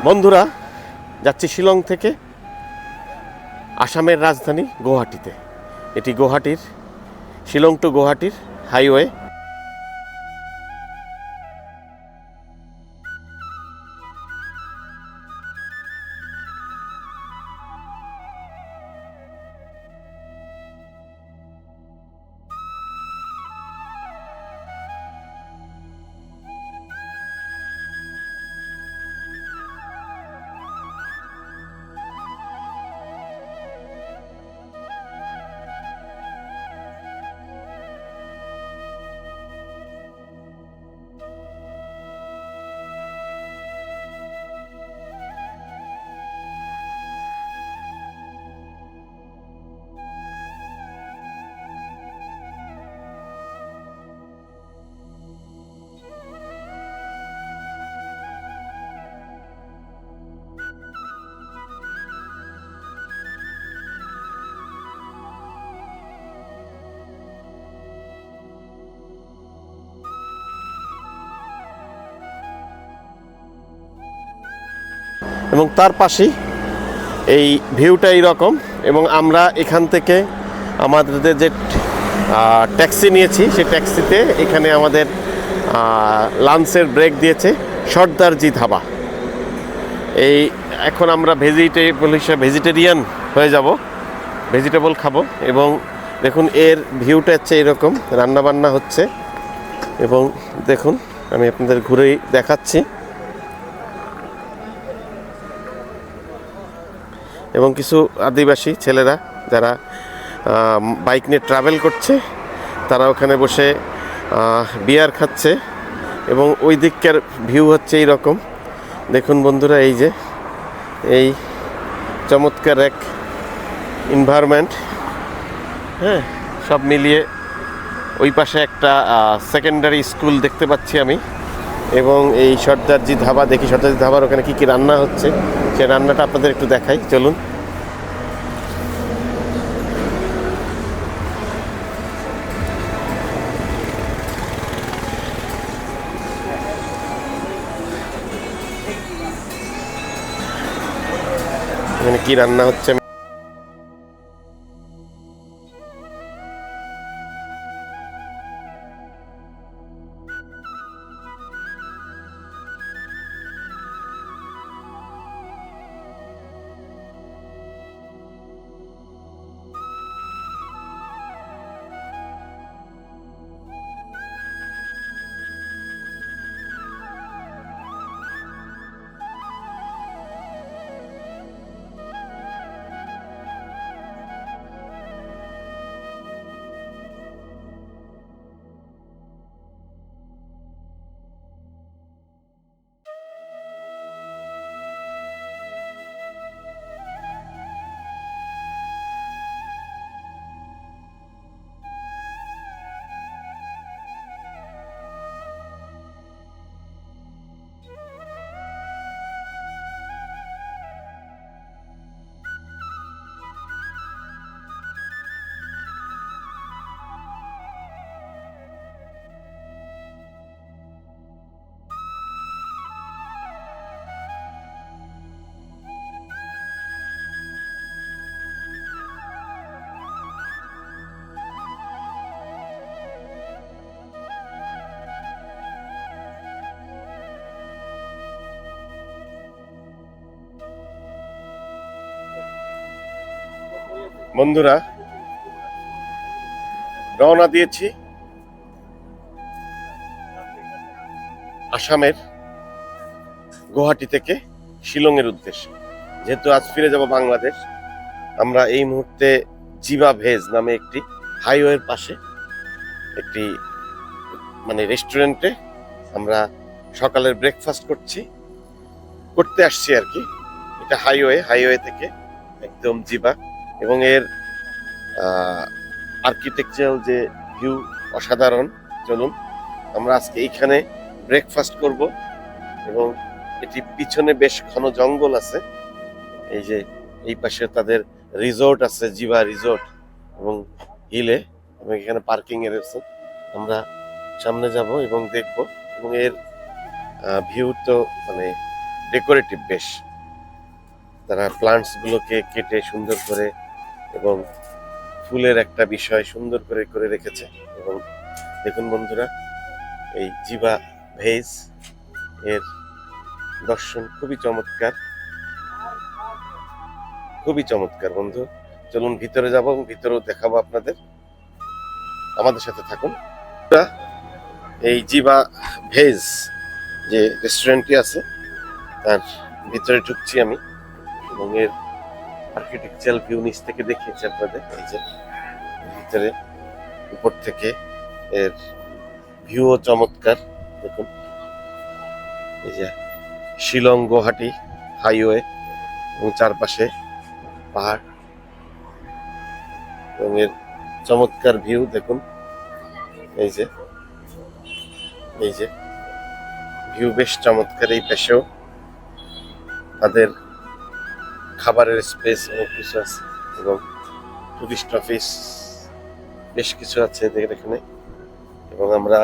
বন্ধুরা, যাচ্ছি শিলং থেকে আসামের রাজধানী গুয়াহাটিতে। এটি গুয়াহাটির শিলং টু গুয়াহাটির হাইওয়ে। এবং তার পাশেই এই ভিউটা এইরকম। এবং আমরা এখান থেকে আমাদের যে ট্যাক্সি নিয়েছি, সেই ট্যাক্সিতে এখানে আমাদের লাঞ্চের ব্রেক দিয়েছে সর্দারজি ধাবা। এই এখন আমরা ভেজিটেরিয়ান হয়ে যাব, ভেজিটেবল খাবো। এবং দেখুন এর ভিউটা হচ্ছে এরকম, রান্নাবান্না হচ্ছে। এবং দেখুন আমি আপনাদের ঘুরেই দেখাচ্ছি। এবং কিছু আদিবাসী ছেলেরা যারা বাইক নিয়ে ট্রাভেল করছে, তারা ওখানে বসে বিয়ার খাচ্ছে। এবং ওই দিককার ভিউ হচ্ছে এই রকম। দেখুন বন্ধুরা, এই যে এই চমৎকার এক এনভায়রনমেন্ট। হ্যাঁ, সব মিলিয়ে ওই পাশে একটা সেকেন্ডারি স্কুল দেখতে পাচ্ছি আমি। এবং এই সর্দারজি ধাবা, দেখি সর্দারজি ধাবার ওখানে কী কী রান্না হচ্ছে, সেই রান্নাটা আপনাদের একটু দেখাই, চলুন। এখানে কী রান্না হচ্ছে বন্ধুরা। রওনা দিয়েছি আসামের গুয়াহাটি থেকে শিলংয়ের উদ্দেশ্যে। যেহেতু আজ ফিরে যাব বাংলাদেশ, আমরা এই মুহূর্তে জিবা ভেজ নামে একটি হাইওয়ের পাশে একটি রেস্টুরেন্টে আমরা সকালের ব্রেকফাস্ট করতে আসছি আর কি। এটা হাইওয়ে থেকে একদম জিবা। এবং এর আর্কিটেকচারাল যে ভিউ অসাধারণ। চলুন আমরা আজকে এইখানে ব্রেকফাস্ট করব। এবং এটি পিছনে বেশ ঘন জঙ্গল আছে। এই যে এই পাশে তাদের রিসোর্ট আছে, জিবা রিসোর্ট, এবং হিলে, এবং এখানে পার্কিং এর আছে। আমরা সামনে যাব এবং দেখব। এবং এর ভিউ তো ডেকোরেটিভ বেশ। তারা প্লান্টসগুলোকে কেটে সুন্দর করে এবং ফুলের একটা বিষয় সুন্দর করে করে রেখেছে। এবং দেখুন বন্ধুরা, এই জিবা ভেজ এর দর্শন খুবই চমৎকার, খুবই চমৎকার বন্ধু। চলুন ভিতরে যাব এবং ভিতরেও দেখাবো আপনাদের, আমাদের সাথে থাকুন। এই জিবা ভেজ যে রেস্টুরেন্টটি আছে তার ভিতরে ঢুকছি আমি এবং এর আর্কিটেকচারাল ভিউ নিচ থেকে দেখিয়েছি আপনাদের। এই যে ভিতরে উপর থেকে এর ভিউও চমৎকার। দেখুন এই যে শিলং গুয়াহাটি হাইওয়ে এবং চারপাশে পাহাড় এবং এর চমৎকার ভিউ দেখুন। এই যে ভিউ বেশ চমৎকার। এই পাশেও তাদের খাবারের স্পেস অনেক কিছু আছে এবং টুরিস্ট অফিস বেশ কিছু আছে এখানে। এবং আমরা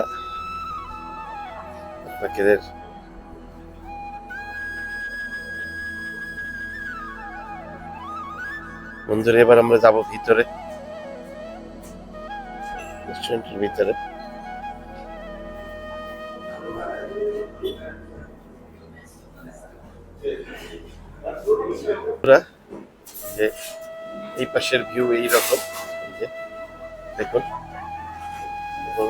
আপনাদের বন্ধুরা এবার আমরা যাব ভিতরে, রেস্টুরেন্টের ভিতরে। যে এই পাশের ভিউ এই রকম, দেখুন। এবং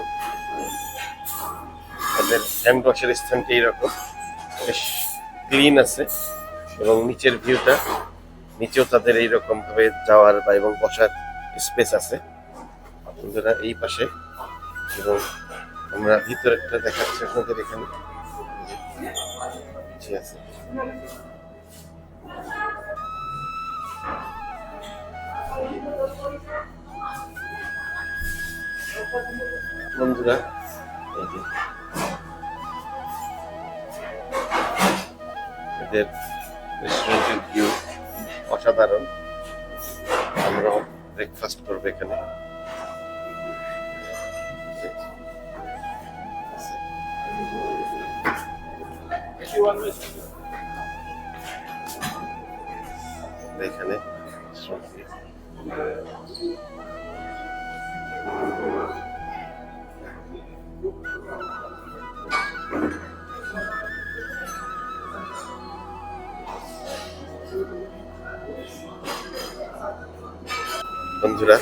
তাদের হ্যান্ড ওয়াশের স্থানটি এইরকম বেশ ক্লিন আছে এবং নিচের ভিউটা, নিচেও তাদের এইরকম ভাবে যাওয়ার বা এবং বসার স্পেস আছে বন্ধুরা এই পাশে। এবং আমরা ভিতরেরটা দেখাচ্ছি আপনাদের এখানে আছে। বন্ধুরা এই যে এদের রেস্টুরেন্টের ভিউ অসাধারণ। আমরা ব্রেকফাস্ট করবো এখানে। এখানে বন্ধুরা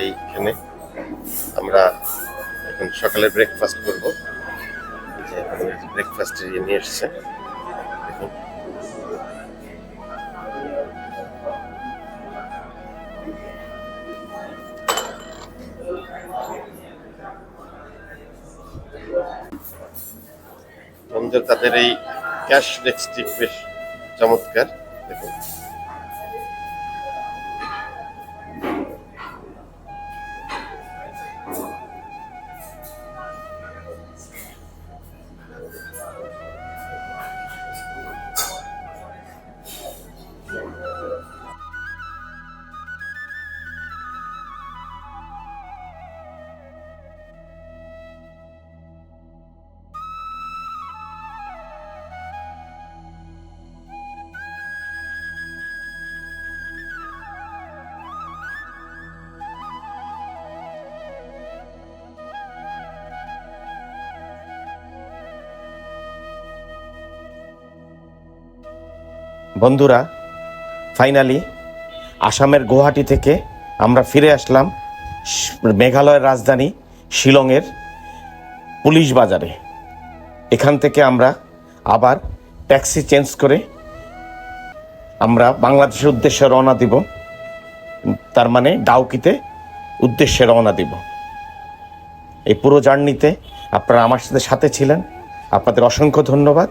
এইখানে আমরা এখন সকালে ব্রেকফাস্ট করবো। ব্রেকফাস্ট নিয়ে এসছে দেখুন। বন্ধুরা তাদের এই ক্যাশ ডেস্কটি বেশ চমৎকার দেখুন। বন্ধুরা ফাইনালি আসামের গুয়াহাটি থেকে আমরা ফিরে আসলাম মেঘালয়ের রাজধানী শিলংয়ের পুলিশ বাজারে। এখান থেকে আমরা আবার ট্যাক্সি চেঞ্জ করে আমরা বাংলাদেশের উদ্দেশ্যে রওনা দিব, তার মানে ডাউকিতে উদ্দেশ্যে রওনা দিব। এই পুরো জার্নিতে আপনারা আমার সাথে ছিলেন, আপনাদের অসংখ্য ধন্যবাদ।